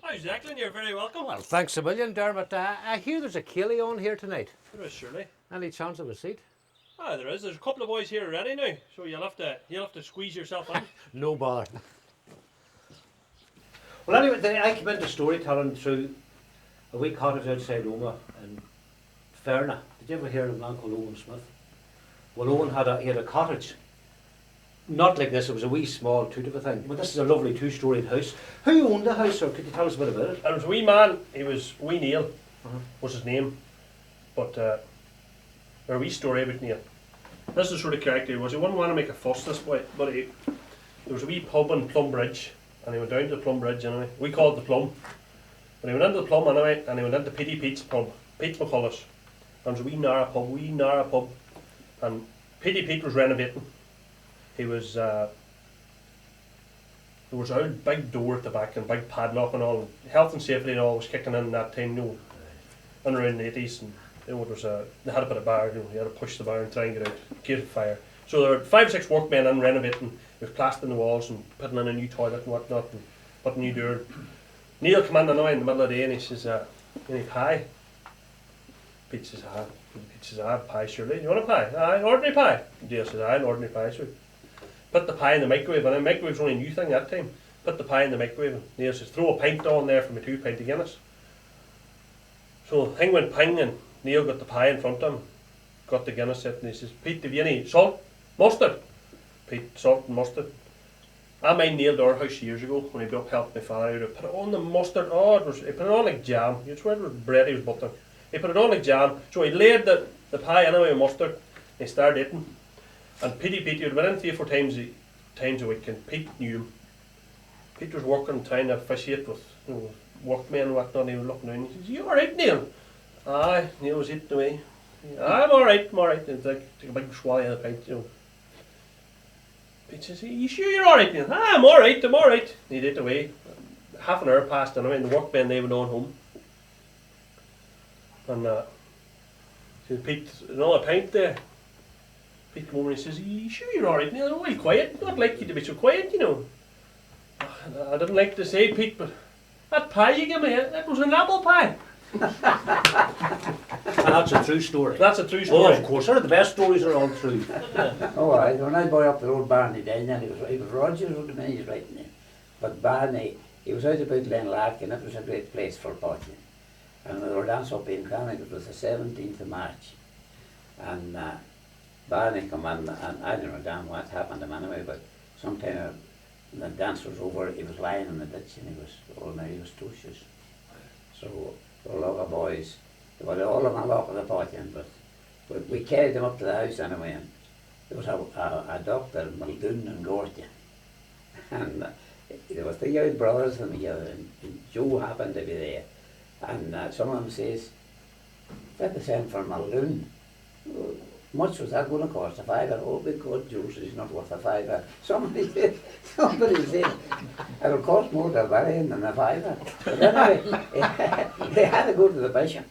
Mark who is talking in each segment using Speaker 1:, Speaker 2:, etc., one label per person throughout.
Speaker 1: Hi, Declan, you're very welcome.
Speaker 2: Well, thanks a million, Dermot. I hear there's a ceili on here tonight.
Speaker 1: There is, surely.
Speaker 2: Any chance of a seat?
Speaker 1: Ah, there is. There's a couple of boys here already now, so you'll have to squeeze yourself in.
Speaker 2: No bother. Well, anyway, I came into storytelling through a wee cottage outside Oma in Ferna. Did you ever hear of a man called Owen Smith? Well, Owen had a cottage. Not like this, it was a wee small toot of a thing. But this is a lovely two-storied house. Who owned the house, or could you tell us a bit about it?
Speaker 1: There was a wee man, he was Wee Niall, was his name. But, or a wee story about Niall. This is the sort of character he was. He wouldn't want to make a fuss, this boy, but there was a wee pub in Plumbridge, and he went down to the Plumbridge anyway. We called it the Plum. But he went into the Plum anyway, and he went into Pete's pub, Pete McCullough's. And there was a wee narrow pub, and Pete was renovating. He was, there was a big door at the back and big padlock and all. Health and safety and all was kicking in that time, you know, in around the 80s. And you know, they had a bit of bar, you know, you had to push the bar and try and get out, get it fire. So there were 5 or 6 workmen in renovating, with plastering the walls and putting in a new toilet and whatnot, and putting a new door. Neil came in in the middle of the day and he says, "Any pie?" Pete says, I have pie, surely. You want a pie? Aye, ordinary pie. Neil says, aye, an ordinary pie, sure. Put the pie in the microwave, and the microwave was only a new thing that time. Put the pie in the microwave, and Neil says, throw a pint on there for me 2 pint of Guinness. So the thing went ping, and Neil got the pie in front of him, got the Guinness set, and he says, "Pete, have you any salt? Mustard?" Pete, salt and mustard. I mind Neil to our house years ago, when he helped my father out, put it on the mustard, he put it on like jam. You'd swear it was bread he was buttering. He put it on like jam, so he laid the pie anyway with mustard, and he started eating. And Pete, he would been in 3 or 4 times a week, and Pete knew him. Pete was working, trying to officiate with, you know, workmen and whatnot, and he was looking down, and he says, "You alright, Neil?" Aye, Neil was eating away. "I'm alright, And take a big swallow of the pint, you know. Pete says, "You sure you're alright, Neil?" "Ah, I'm alright. And he ate away. Half an hour passed anyway, and the workmen, they went on home. And says, "Pete, another pint there." Pete came over and he says, "You sure you're alright, Neil? Why quiet? Not like you to be so quiet, you know." I didn't like to say, Pete, but that pie you gave me, that was an apple pie.
Speaker 2: And that's a true story.
Speaker 1: That's a true story.
Speaker 2: Oh, of course. The best stories are all true.
Speaker 3: Oh, right. When I boy up the old Barney down there, he was Rogers with the man he's writing there. But Barney, he was out about Glenelly, and it was a great place for potting. And we were dancing up in Cranach, it was the 17th of March. And Barney come in, and I don't know damn what happened to him anyway, but sometime the dance was over, he was lying in the ditch and he was touches. So a lot of boys, they were all on a lot of the potting, but we carried them up to the house anyway, and there was a doctor, Muldoon and Gortia. And there was 3 old brothers and Joe happened to be there. And some of them says, "What they sent for Muldoon? Much was that going to cost? A fiver?" "Oh, because Joe says he's not worth a fiver." Somebody said, "It'll cost more to bury him than a fiver." But anyway, they had to go to the bishop.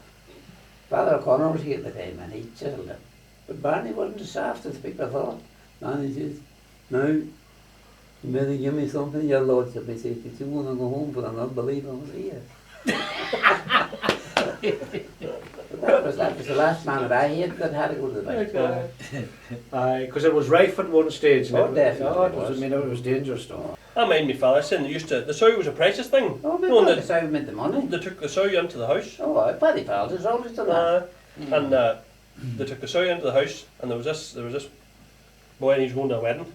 Speaker 3: Father O'Connor was here at the time, and he chiseled him. But Barney wasn't as soft as people thought. And he says, "Now, you better give me something, your lordship." He said, "If you want to go home for an unbeliever, I was here." That was the last man that I hate that had to go to the bishop.
Speaker 2: Aye, because it was rife at one stage.
Speaker 3: Oh, definitely
Speaker 2: It was dangerous stuff.
Speaker 1: I mind me father saying the sow was a precious thing.
Speaker 3: Oh,
Speaker 1: You know,
Speaker 3: the sow meant the money.
Speaker 1: They took the sow into the house.
Speaker 3: Oh, Paddy Pals has always done that.
Speaker 1: And they took the sow into the house, and there was this boy, and he was going to a wedding.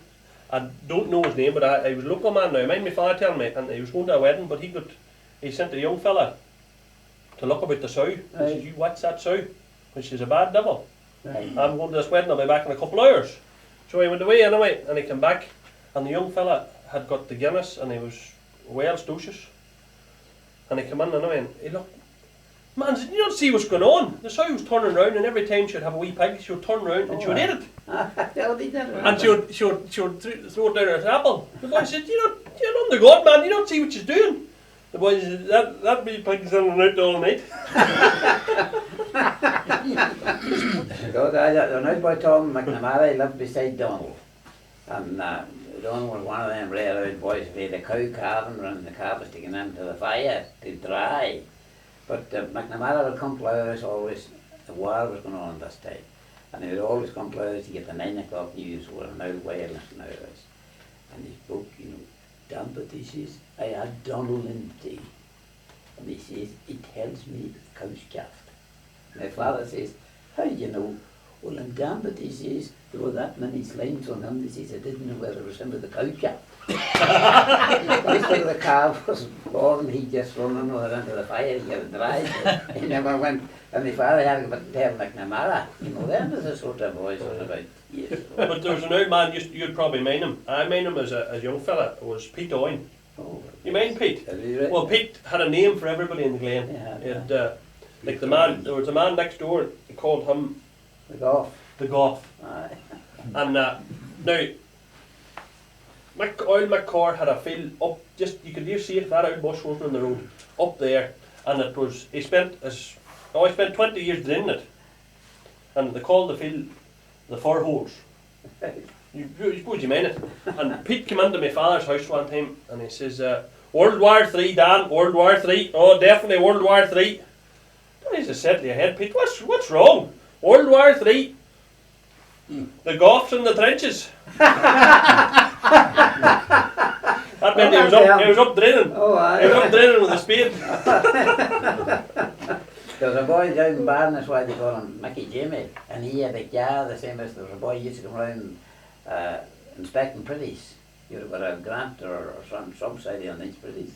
Speaker 1: I don't know his name, but he was a local man now. I mind my father telling me, and he was going to a wedding, but he sent a young fella to look about the sow. He says, "You watch that sow, because she's a bad devil.
Speaker 3: Right.
Speaker 1: I'm going to this wedding, I'll be back in a couple of hours." So he went away anyway, and he came back, and the young fella had got the Guinness, and he was well stocious. And he came in anyway, and he looked, "Man, did you not see what's going on? The sow was turning round, and every time she'd have a wee pig, she would turn round and she would eat it. And she would throw it down her apple." The boy said, "You're under God, man, you don't see what she's doing." The boy said, that wee pig's in and out all night.
Speaker 3: An old boy Tom McNamara lived beside Donald, and done was one of them rare out boys who had a cow calving and the calf was taken into the fire to dry. But McNamara would come plough us always, the war was going on this time. And he would always come plough us to get the 9 o'clock news, were now wireless nowadays. And he spoke, you know, damn it, he says, I had Donald in tea. And he says, he tells me the cow's calved. My father says, how do you know? Well, in Gambit, he says, there were that many slimes on him, he says, I didn't know whether it was him or the cow calf. After the calf was born, he just run into the fire to get it dried. He never went, and my father had to go to tell McNamara. You know, them is the sort of boys that about years ago.
Speaker 1: But there was an old man, you'd probably mind him. I mind him as a young fella, it was Pete Owen.
Speaker 3: Oh,
Speaker 1: You mind Pete?
Speaker 3: right?
Speaker 1: Well, Pete had a name for everybody in the Glen.
Speaker 3: Yeah,
Speaker 1: He had, like the man, there was a man next door, they called him
Speaker 3: the golf.
Speaker 1: the Goth.
Speaker 3: Aye.
Speaker 1: And now, Oil McCord had a field up, just, you could see it, that out bush wasn't on the road, up there. And it was, he spent 20 years doing it. And they called the field the Four Holes. You suppose you mean it. And Pete came into my father's house one time and he says, World War III, Dan, World War III. Oh, definitely World War III. And he just said to your head, Pete, what's wrong? World War III. The Goths in the trenches. That meant he was up draining.
Speaker 3: Oh, aye.
Speaker 1: He was up draining with a spade.
Speaker 3: There was a boy down in Barn, that's why they call him Mickey Jamie, and he had a jar the same as there was a boy who used to come around inspecting pretties. You'd have got a grant or some side on these pretties.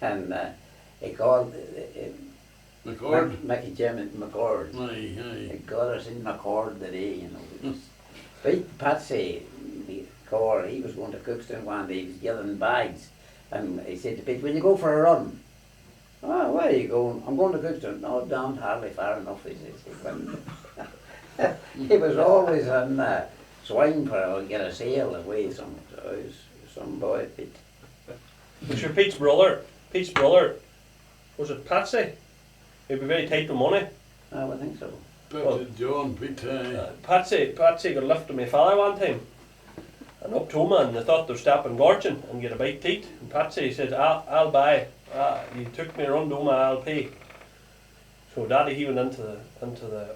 Speaker 3: And he called Mickey Jamie McCord. He got us in McCord the day, you know. But Patsy, Core, he was going to Cookstown one day, he was gathering bags. And he said to Pete, will you go for a run? Oh, where are you going? I'm going to Cookstown. No, down hardly far enough, he says. He was always on Swineford to get a sail away some boy, Pete.
Speaker 1: Was your Pete's brother, was it Patsy? He'd be very tight with money.
Speaker 3: I would think so.
Speaker 4: John Pete.
Speaker 1: Patsy got a lift to my father one time. And up to him, and they thought they were stopping Gorgon and get a bite to eat. And Patsy said, I'll buy. You took me around home, I'll pay. So Daddy, he went into the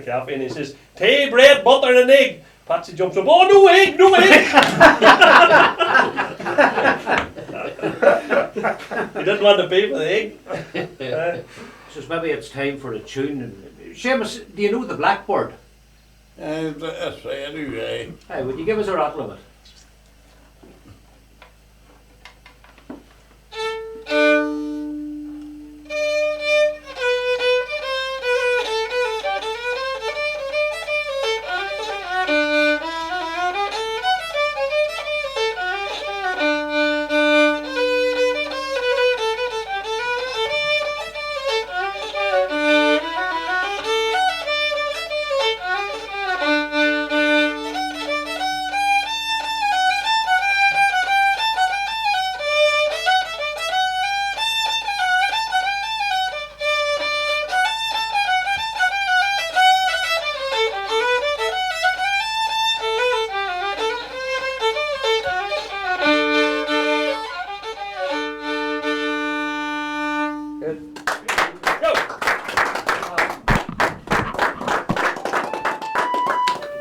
Speaker 1: cafe and he says, tea, bread, butter and an egg. Patsy jumps up, oh, no egg, no egg. He didn't want to pay for the egg.
Speaker 2: So maybe it's time for a tune. Seamus, do you know the Blackbird?
Speaker 4: That's anyway.
Speaker 2: Hey, would you give us a rattle of it?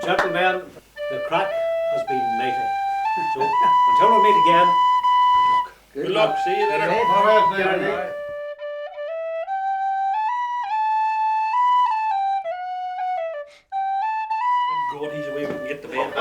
Speaker 2: Gentlemen, the crack has been mighty. So, until we meet again,
Speaker 1: Good luck, see you later.
Speaker 3: Right.
Speaker 1: Thank God he's away, we can get to bed.